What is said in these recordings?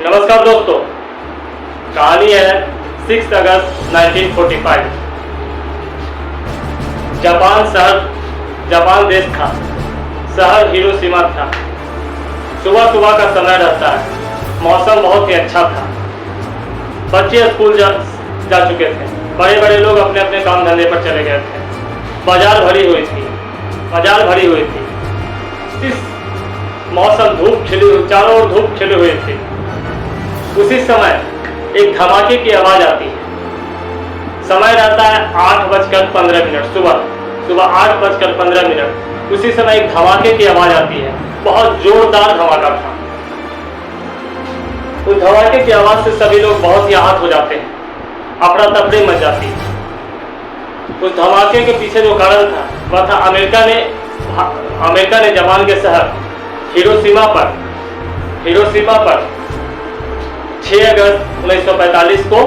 नमस्कार दोस्तों, कहानी है 6 अगस्त 1945। जापान देश था। शहर हिरोशिमा था। सुबह सुबह का समय रहता है। मौसम बहुत ही अच्छा था। बच्चे स्कूल जा चुके थे। बड़े बड़े लोग अपने अपने काम धंधे पर चले गए थे। बाजार भरी हुई थी। इस मौसम चारों ओर धूप खिली हुई थी। उसी समय एक धमाके की आवाज आती है। समय रहता है 8:15। सुबह 8:15। उसी समय एक धमाके की आवाज आती है। बहुत जोरदार धमाका था। उस धमाके की आवाज से सभी लोग बहुत ही आहत हो जाते हैं। अफरा तफरी मच जाती है। उस धमाके के पीछे जो कारण था वह था अमेरिका ने जापान के शहर हिरोशिमा पर 6 अगस्त 1945 को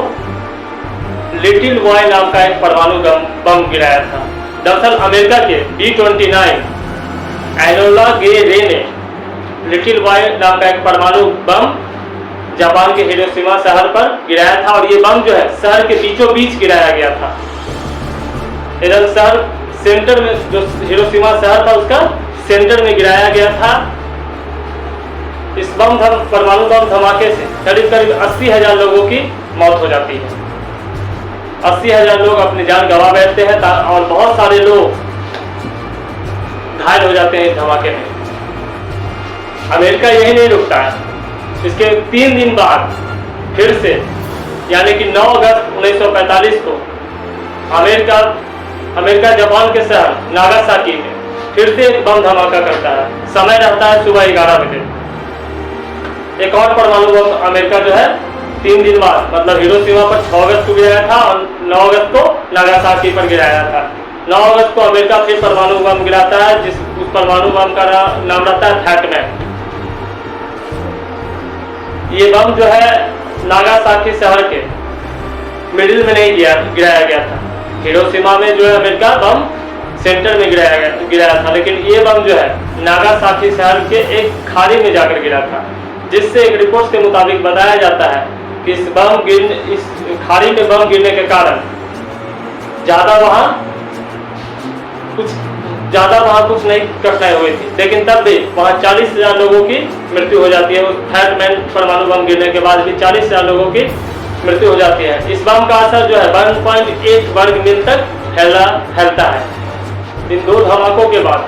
लिटिल बॉय नाम का एक परमाणु बम गिराया था। दरअसल अमेरिका के B-29 एनोला गे रे ने लिटिल बॉय नाम का एक परमाणु बम जापान के हिरोशिमा शहर पर गिराया था। और ये बम जो है शहर के बीचों बीच गिराया गया था। इधर शहर सेंटर में, जो हिरोशिमा शहर था उसका सेंटर में गिराया गया था। इस परमाणु बम धमाके से करीब 80,000 लोगों की मौत हो जाती है। 80,000 लोग अपनी जान गंवा बैठते हैं और बहुत सारे लोग घायल हो जाते हैं इस धमाके में। अमेरिका यही नहीं रुकता है। इसके 3 दिन बाद फिर से, यानी कि 9 अगस्त 1945 को अमेरिका जापान के शहर नागासाकी में फिर से एक बम धमाका करता है। समय रहता है सुबह 11 बजे। एक और परमाणु बम अमेरिका जो है 3 दिन बाद, मतलब हिरोशिमा पर 6 अगस्त को गिराया था और 9 अगस्त को नागासाकी पर गिराया था। 9 अगस्त को अमेरिका फिर परमाणु बम गिराता है, उस परमाणु बम का नाम रहता है फैटमैन। ये बम जो है नागासाकी शहर के मिडिल में नहीं गिराया गया था। हिरोशिमा में जो है अमेरिका बम सेंटर में गिराया था, लेकिन ये बम जो है नागासाकी शहर के एक खाड़ी में जाकर गिरा था, जिससे एक रिपोर्ट के मुताबिक बताया जाता है कि इस खाड़ी में बम गिरने के कारण ज्यादा वहां कुछ नहीं घटनाएं हुई थी, लेकिन तब भी वहां 40,000 लोगों की मृत्यु हो जाती है। उस फैटमैन परमाणु बम गिरने के बाद भी 40,000 लोगों की मृत्यु हो जाती है। इस बम का असर जो है 1.8 वर्ग मील तक फैलता है। इन 2 धमाकों के बाद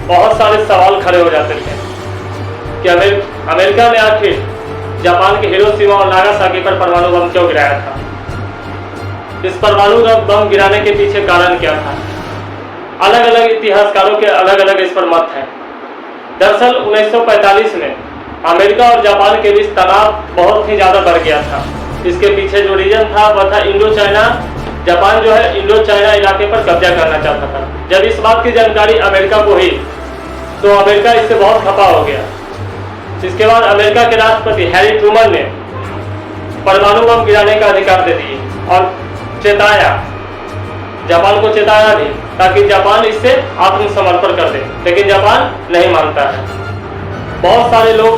बहुत सारे सवाल खड़े हो जाते थे कि अमेरिका ने आखिर जापान के हिरोशिमा और नागासाकी पर परमाणु बम क्यों गिराया था। इस परमाणु बम गिराने के पीछे कारण क्या था। अलग अलग इतिहासकारों के अलग अलग इस पर मत है। दरअसल 1945 में अमेरिका और जापान के बीच तनाव बहुत ही ज्यादा बढ़ गया था। इसके पीछे जो रीजन था वह था इंडो चाइना। जापान जो है इंडो चाइना इलाके पर कब्जा करना चाहता था। जब इस बात की जानकारी अमेरिका को हुई तो अमेरिका इससे बहुत खफा हो गया। इसके बाद अमेरिका के राष्ट्रपति हैरी ट्रूमन ने परमाणु बम गिराने का अधिकार दे दिए और जापान को चेताया भी, ताकि जापान इससे आत्मसमर्पण कर दे, लेकिन जापान नहीं मानता है। बहुत सारे लोग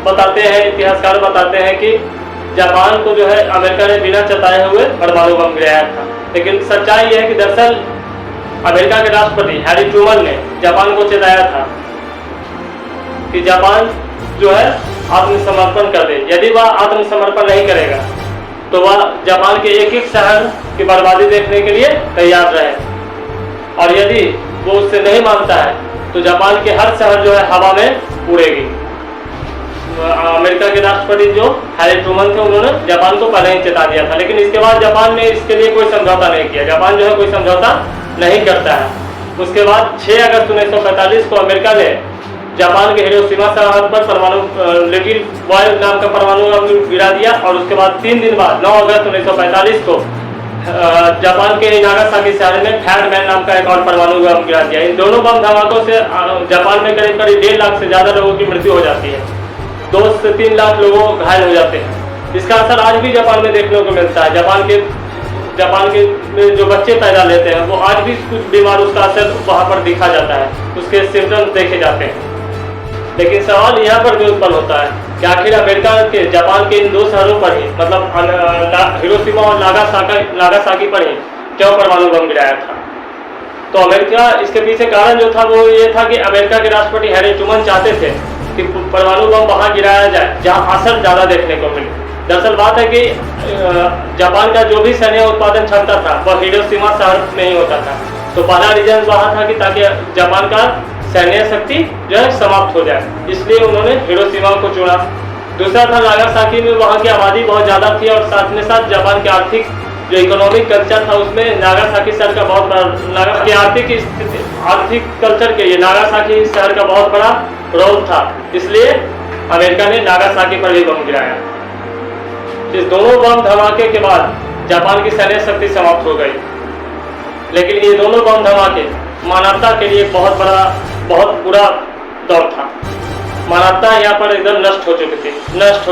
बताते हैं, इतिहासकार बताते हैं कि जापान को जो है अमेरिका ने बिना चेताए हुए परमाणु बम गिराया था, लेकिन सच्चाई यह है कि दरअसल अमेरिका के राष्ट्रपति हैरी ट्रूमन ने जापान को चेताया था कि जापान जो है आत्मसमर्पण कर दे। यदि वह आत्मसमर्पण नहीं करेगा तो वह जापान के एक शहर की बर्बादी देखने के लिए तैयार रहे, और यदि वो उससे नहीं मानता है तो जापान के हर शहर जो है हवा में उड़ेगी। अमेरिका के राष्ट्रपति जो हैरी ट्रूमन थे उन्होंने जापान को पहले ही चेता दिया था, लेकिन इसके बाद जापान ने इसके लिए कोई समझौता नहीं किया। जापान जो है कोई समझौता नहीं करता है। उसके बाद 6 अगस्त 1945 को अमेरिका ने जापान के हिरोशिमा शहर पर लिटिल बॉय नाम का परमाणु बम गिरा दिया, और उसके बाद 3 दिन बाद 9 अगस्त 1945 को जापान के नागासाकी शहर में फैटमैन नाम का एक और परमाणु बम गिरा दिया। इन दोनों बम धमाकों से जापान में करीब 1.5 लाख से ज्यादा लोगों की मृत्यु हो जाती है। 2 से 3 लाख लोग घायल हो जाते हैं। इसका असर आज भी जापान में देखने को मिलता है। जापान के में जो बच्चे पैदा लेते हैं वो आज भी कुछ बीमार, उसका असर वहाँ पर दिखा जाता है, उसके सिम्टम्स देखे जाते हैं। लेकिन सवाल यहाँ पर भी उत्पन्न होता है कि आखिर अमेरिका के जापान के इन दो शहरों पर ही, मतलब हिरोशिमा और नागासाकी पर ही क्यों परमाणु बम गिराया था। तो अमेरिका, इसके पीछे कारण जो था वो ये था कि अमेरिका के राष्ट्रपति हैरी ट्रूमन चाहते थे कि परमाणु बम वहाँ गिराया जाए जहाँ असर ज़्यादा देखने को मिले। दरअसल बात है कि जापान का जो भी सैन्य उत्पादन क्षमता था वह हिरोशिमा शहर में ही होता था। तो पहला रीजन वहाँ था कि ताकि जापान का सैन्य शक्ति जो है समाप्त हो जाए, इसलिए उन्होंने हिरोशिमा को चुना। दूसरा था नागासाकी में वहाँ की आबादी बहुत ज़्यादा थी और साथ में साथ जापान के आर्थिक जो इकोनॉमिक कल्चर था उसमें नागासाकी शहर का बहुत बड़ा आर्थिक कल्चर के लिए नागासाकी शहर का बहुत बड़ा रोल था, इसलिए अमेरिका ने नागासाकी पर भी बम गिराया। इस दोनों बम धमाके के बाद जापान की सैन्य शक्ति समाप्त हो गई, लेकिन ये दोनों बम धमाके मानवता के लिए बहुत बुरा दौर था। मानवता यहाँ पर एकदम नष्ट हो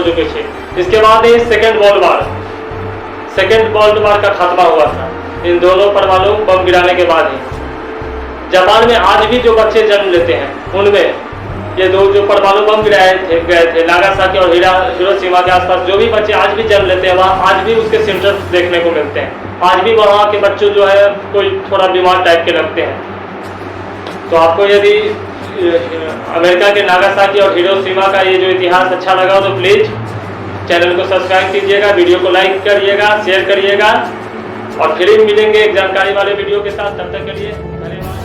चुकी थी। इसके बाद ही सेकेंड वर्ल्ड वार का खात्मा हुआ था, इन दोनों परमाणु बम गिराने के बाद ही। जापान में आज भी जो बच्चे जन्म लेते हैं उनमें ये दो जो परमाणु बम गए थे नागासाकी और हिरोशिमा के आसपास, जो भी बच्चे आज भी जन्म लेते हैं वहाँ आज भी उसके सिम्टम्स देखने को मिलते हैं। आज भी वहाँ के बच्चों जो है कोई थोड़ा बीमार टाइप के लगते हैं। तो आपको यदि अमेरिका के नागासाकी और हिरोशिमा का ये जो इतिहास अच्छा लगा तो प्लीज़ चैनल को सब्सक्राइब कीजिएगा, वीडियो को लाइक करिएगा, शेयर करिएगा और फिर मिलेंगे एक जानकारी वाले वीडियो के साथ। तब तक के लिए धन्यवाद।